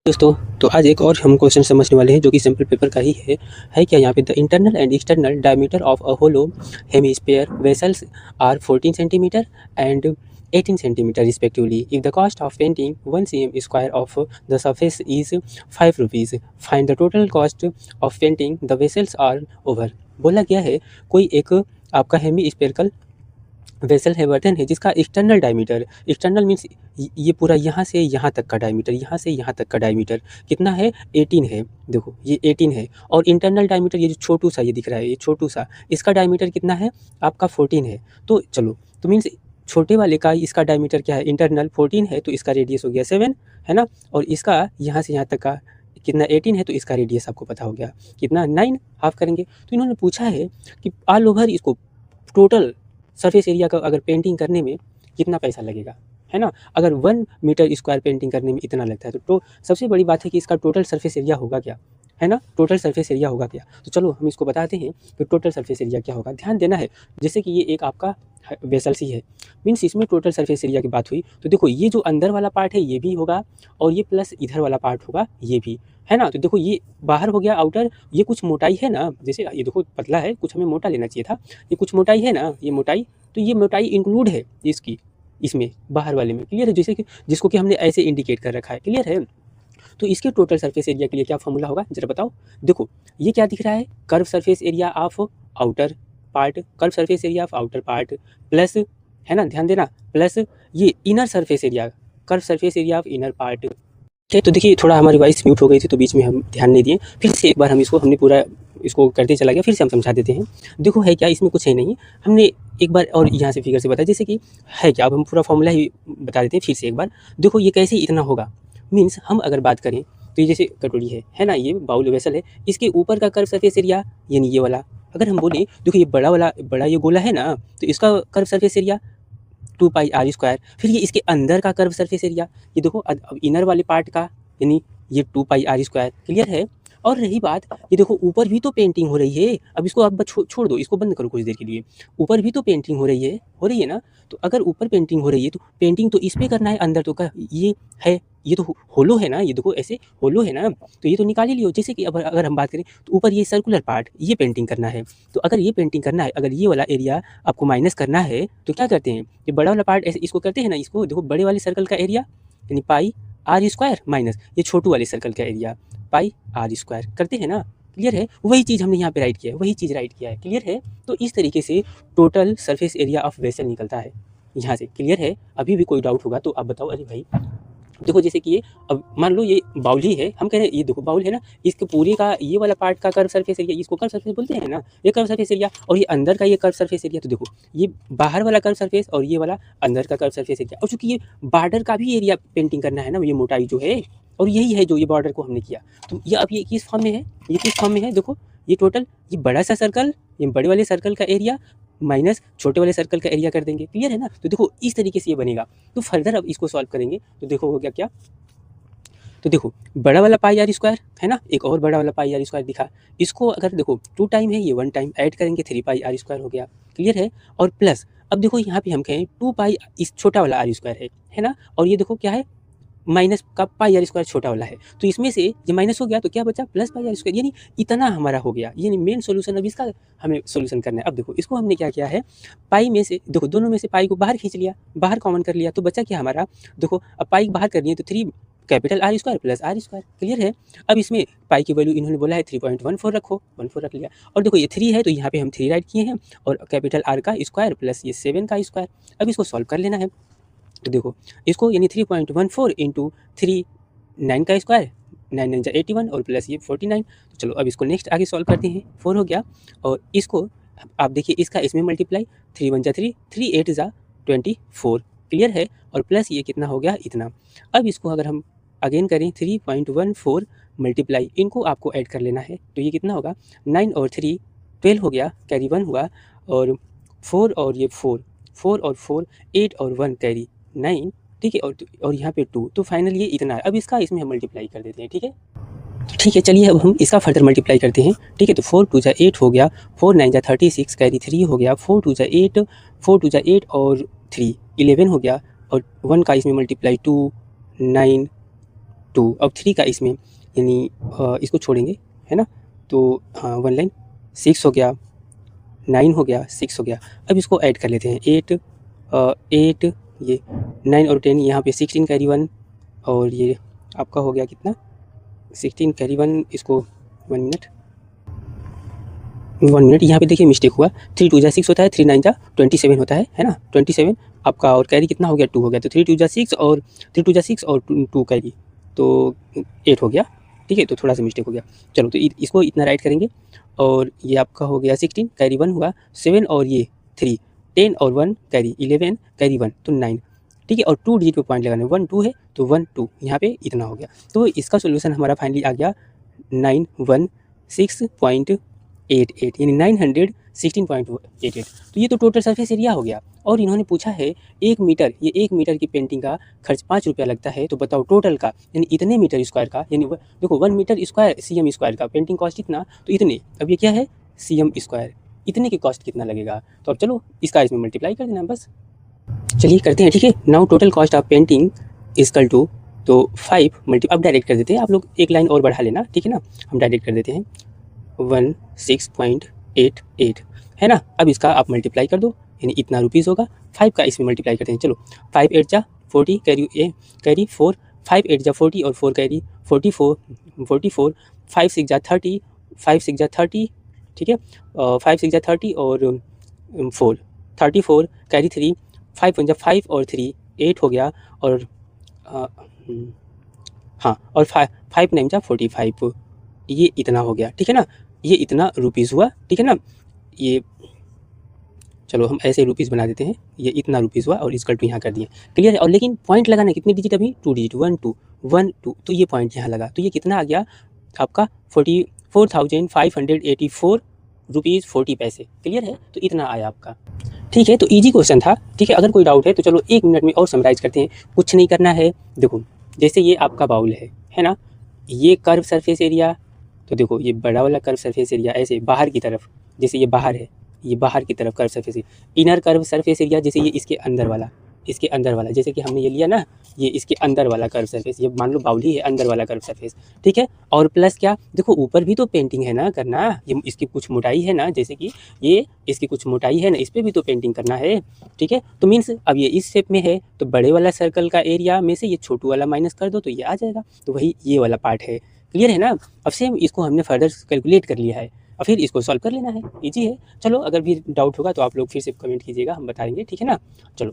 दोस्तों, तो आज एक और हम क्वेश्चन समझने वाले हैं जो कि सिंपल पेपर का ही है क्या यहाँ पे the internal and external diameter of a hollow hemisphere vessels are 14 centimetre and 18 centimetre respectively if the cost of painting 1 cm square of the surface is 5 rupees find the total cost of painting the vessels are over. बोला गया है कोई एक आपका Hemy vessel है, बर्तन है जिसका एक्सटर्नल डायमीटर, एक्सटर्नल मीन्स ये पूरा यहाँ से यहाँ तक का डायमीटर, यहाँ से यहाँ तक का डायमीटर कितना है 18 है। देखो ये 18 है और इंटरनल डायमीटर ये जो छोटू सा ये दिख रहा है, ये छोटू सा इसका डायमीटर कितना है आपका 14 है। तो चलो तो मीन्स छोटे वाले का इसका डायमीटर क्या है, इंटरनल 14 है तो इसका रेडियस हो गया 7 है ना, और इसका यहाँ से यहाँ तक का कितना 18 है तो इसका रेडियस आपको पता हो गया कितना 9 हाफ करेंगे। तो इन्होंने पूछा है कि ऑल ओवर इसको टोटल सरफेस एरिया का अगर पेंटिंग करने में कितना पैसा लगेगा, है ना। अगर 1 मीटर स्क्वायर पेंटिंग करने में इतना लगता है तो सबसे बड़ी बात है कि इसका टोटल सरफेस एरिया होगा क्या, है ना, टोटल सरफेस एरिया होगा क्या। तो चलो हम इसको बताते हैं कि टोटल सरफेस एरिया क्या होगा। ध्यान देना है जैसे कि ये एक आपका वेसल्स ही है, मीन्स इसमें टोटल सरफेस एरिया की बात हुई तो देखो ये जो अंदर वाला पार्ट है ये भी होगा और ये प्लस इधर वाला पार्ट होगा ये भी, है ना। तो देखो ये बाहर हो गया आउटर, ये कुछ मोटाई है ना, जैसे ये देखो पतला है, कुछ हमें मोटा लेना चाहिए था, ये कुछ मोटाई है ना, ये मोटाई, तो ये मोटाई इंक्लूड है इसकी इसमें बाहर वाले में, क्लियर है, जैसे कि जिसको कि हमने ऐसे इंडिकेट कर रखा है, क्लियर है। तो इसके टोटल सरफेस एरिया के लिए क्या फॉर्मूला होगा जरा बताओ। देखो ये क्या दिख रहा है, curve surface area of outer part, curve surface area of outer part plus, है ना, ध्यान देना, प्लस ये inner surface area, curve surface area of inner part. ठीक, तो देखिए थोड़ा हमारी वॉइस म्यूट हो गई थी तो बीच में हम ध्यान नहीं दिए, फिर से एक बार हम इसको हमने पूरा इसको करते चला गया, फिर से हम समझा देते हैं। देखो है क्या, इसमें कुछ है नहीं, हमने एक बार और यहाँ से फिगर से बताया जैसे कि है क्या, अब हम पूरा फॉर्मूला ही बता देते हैं फिर से एक बार। देखो ये कैसे इतना होगा, मीन्स हम अगर बात करें तो ये जैसे कटोरी है ना, ये बाउल वेसल है, इसके ऊपर का कर्व सरफेस एरिया यानी ये वाला, अगर हम बोले देखो ये बड़ा ये गोला है ना, तो इसका curve surface area 2 pi R square, फिर ये इसके अंदर का कर्व सरफेस एरिया, ये देखो अब इनर वाले पार्ट का यानी ये 2 पाई आर स्क्वायर, क्लियर है। और रही बात ये देखो ऊपर भी तो पेंटिंग हो रही है, अब इसको आप छोड़ दो, इसको बंद करो कुछ देर के लिए, ऊपर भी तो पेंटिंग हो रही है ना। तो अगर ऊपर पेंटिंग हो रही है तो पेंटिंग तो इस पे करना है, अंदर तो का ये है, ये तो होलो है ना, ये देखो ऐसे होलो है ना, तो ये तो निकाल ही लियो। जैसे कि अब अगर हम बात करें तो ऊपर ये सर्कुलर पार्ट ये पेंटिंग करना है, तो अगर ये पेंटिंग करना है, अगर ये वाला एरिया आपको माइनस करना है तो क्या करते हैं, ये बड़ा वाला पार्ट ऐसे इसको करते हैं ना, इसको देखो बड़े वाले सर्कल का एरिया यानी पाई आर स्क्वायर माइनस ये छोटू वाले सर्कल का एरिया पाई आर स्क्वायर करते हैं ना, क्लियर है। वही चीज़ हमने यहाँ पे राइट किया है, वही चीज़ राइट किया है, क्लियर है। तो इस तरीके से total surface area of vessel निकलता है यहाँ से, क्लियर है। अभी भी कोई डाउट होगा तो आप बताओ। अरे भाई देखो जैसे कि ये अब मान लो ये बाउल ही है, हम कह रहे हैं ये देखो बाउल है ना, इसके पूरे का ये वाला पार्ट का कर्व सरफेस एरिया, इसको कर्व सरफेस बोलते हैं ना, ये कर्व सरफेस एरिया, और ये अंदर का ये कर्व सरफेस एरिया, तो देखो ये बाहर वाला कर्व सरफेस और ये वाला अंदर का कर्व सरफेस एरिया, और चूंकि ये बॉर्डर का भी एरिया पेंटिंग करना है ना, ये मोटाई जो है, और यही है जो ये बॉर्डर को हमने किया, तो ये अब ये किस फॉर्म में है, ये किस फॉर्म में है, देखो ये टोटल ये बड़ा सा सर्कल, ये बड़े वाले सर्कल का एरिया माइनस छोटे वाले सर्कल का एरिया कर देंगे, क्लियर है ना। तो देखो इस तरीके से ये बनेगा। तो फर्दर अब इसको सॉल्व करेंगे तो देखो हो गया क्या, तो देखो बड़ा वाला पाई आर स्क्वायर है ना, एक और बड़ा वाला पाई आर स्क्वायर दिखा, इसको अगर देखो 2 टाइम है, ये 1 टाइम ऐड करेंगे 3 पाई आर स्क्वायर हो गया, क्लियर है। और प्लस अब देखो यहाँ पे हम कहें 2 पाई इस छोटा वाला आर स्क्वायर है ना, और ये देखो क्या है माइनस का पाई आर स्क्वायर छोटा वाला है, तो इसमें से ये माइनस हो गया तो क्या बचा प्लस पाई आर स्क्वायर, यानी इतना हमारा हो गया, यानी मेन सोल्यूशन अब इसका हमें सोल्यूशन करना है। अब देखो इसको हमने क्या किया है, पाई में से देखो दोनों में से पाई को बाहर खींच लिया, बाहर कॉमन कर लिया, तो बचा क्या हमारा, देखो अब पाई बाहर करनी है तो 3 capital R square plus R square, clear है। अब इसमें पाई की वैल्यू इन्होंने बोला है 3.14 रखो, 14 रख लिया, और देखो ये 3 है तो यहाँ पे हम 3 राइट किए हैं, और कैपिटल आर का स्क्वायर प्लस ये 7 का स्क्वायर। अब इसको सॉल्व कर लेना है, तो देखो इसको यानी 3.14 इंटू 3 9 का स्क्वायर, 9 9 81 और प्लस ये 49। तो चलो अब इसको नेक्स्ट आगे सॉल्व करते हैं, 4 हो गया, और इसको आप देखिए इसका इसमें मल्टीप्लाई 3 1 3 3 8 24, क्लियर है, और प्लस ये कितना हो गया इतना। अब इसको अगर हम अगेन करें 3.14 मल्टीप्लाई, इनको आपको ऐड कर लेना है, तो ये कितना होगा 9 और 3 12 हो गया, कैरी 1 हुआ, और 4 और ये 4 और 4 8 और 1 कैरी 9, ठीक है, और यहाँ पे 2, तो फाइनल ये इतना है। अब इसका इसमें हम मल्टीप्लाई कर देते हैं, ठीक है। तो ठीक है चलिए अब हम इसका फर्दर मल्टीप्लाई करते हैं, ठीक है। तो 4 2 8 हो गया, 4 9 36 कैरी 3 हो गया, 4 2 8 और 3 11 हो गया, और 1 का इसमें मल्टीप्लाई 2 9 2, अब 3 का इसमें यानी इसको छोड़ेंगे, है ना, तो हाँ 1 लाइन 6 हो गया, 9 हो गया, 6 हो गया। अब इसको ऐड कर लेते हैं, 8 ये 9 और 10 यहाँ पे 16 कैरी 1 और ये आपका हो गया कितना 16 कैरी 1, इसको 1 मिनट यहाँ पे देखिए मिस्टेक हुआ, 3 2 जा 6 होता है, 3 9 जा 27 होता है ना, 27 आपका, और कैरी कितना हो गया 2 हो गया, तो 3 2 जा 6 और 3 2 जा 6 और 2 कैरी तो 8 हो गया, ठीक है, तो थोड़ा सा मिस्टेक हो गया। चलो तो इसको इतना राइट करेंगे, और ये आपका हो गया 16 कैरी 1 हुआ, 7 और ये 3, 10 और 1 कैरी 11 कैरी 1 तो 9, ठीक है, और 2 डिजिट पे पॉइंट लगाना है, 1 2 है तो 1 2 यहाँ पे इतना हो गया। तो इसका सोल्यूशन हमारा फाइनली आ गया 916.88 यानी 916.88। तो ये तो टोटल सरफेस एरिया हो गया। और इन्होंने पूछा है 1 मीटर, ये 1 मीटर की पेंटिंग का खर्च 5 रुपया लगता है, तो बताओ टोटल का यानी इतने मीटर स्क्वायर का, यानी देखो 1 मीटर स्क्वायर cm स्क्वायर का पेंटिंग कॉस्ट इतना, तो इतने, अब ये क्या है cm स्क्वायर, इतने की कॉस्ट कितना लगेगा। तो अब चलो इसका इसमें मल्टीप्लाई कर देना बस, चलिए करते हैं, ठीक है। Now total cost of painting is equal to, तो 5 मल्टी, अब डायरेक्ट कर देते हैं, आप लोग एक लाइन और बढ़ा लेना, ठीक है ना, हम डायरेक्ट कर देते हैं 16.88 है ना। अब इसका आप मल्टीप्लाई कर दो, यानी इतना रुपीज़ होगा, 5 का इसमें मल्टीप्लाई करते हैं, चलो 5 8 जा 40 कैरी 4, 5 8 जा 40 और 4 कैरी 44 5 6 जा 30 5 6 जा 30, ठीक है, 5 6 जा 30 और 4 34 कैरी 3 5 1 जा 5 और 3 8 हो गया, और हाँ और 5 9 जा 45, ये इतना हो गया, ठीक है ना, ये इतना रुपीज़ हुआ, ठीक है ना। ये चलो हम ऐसे रुपीज़ बना देते हैं, ये इतना रुपीज़ हुआ और इसका 2 यहाँ कर दिए, क्लियर है। और लेकिन पॉइंट लगाना कितने डिजिट, अभी 2 डिजिट, 1 2 1 2, तो ये पॉइंट यहाँ लगा, तो ये कितना आ गया आपका 44,584 रुपीज़ 40 पैसे, क्लियर है, तो इतना आया आपका, ठीक है। तो इजी क्वेश्चन था, ठीक है। अगर कोई डाउट है तो चलो 1 मिनट में और समराइज़ करते हैं, कुछ नहीं करना है। देखो जैसे ये आपका बाउल है ना, ये कर्व सरफेस एरिया, तो देखो ये बड़ा वाला कर्व सरफेस एरिया ऐसे बाहर की तरफ, जैसे ये बाहर है, ये बाहर की तरफ curve surface area, inner curve surface area जैसे ये इसके अंदर वाला, जैसे कि हमने ये लिया ना, ये इसके अंदर वाला कर्व सरफेस, ये मान लो बाउल ही है, अंदर वाला कर्व सरफेस, ठीक है। और प्लस क्या, देखो ऊपर भी तो पेंटिंग है ना करना, ये इसकी कुछ मोटाई है ना, जैसे कि ये इसकी कुछ मोटाई है ना, इस पर भी तो पेंटिंग करना है, ठीक है। तो मीन्स अब ये इस शेप में है, तो बड़े वाला सर्कल का एरिया में से ये छोटू वाला माइनस कर दो तो ये आ जाएगा, तो वही ये वाला पार्ट है, क्लियर है ना। अब सेम इसको हमने फर्दर कैलकुलेट कर लिया है, और फिर इसको सॉल्व कर लेना है, इजी है। चलो अगर भी डाउट होगा तो आप लोग फिर से कमेंट कीजिएगा, हम बताएंगे, ठीक है ना। चलो।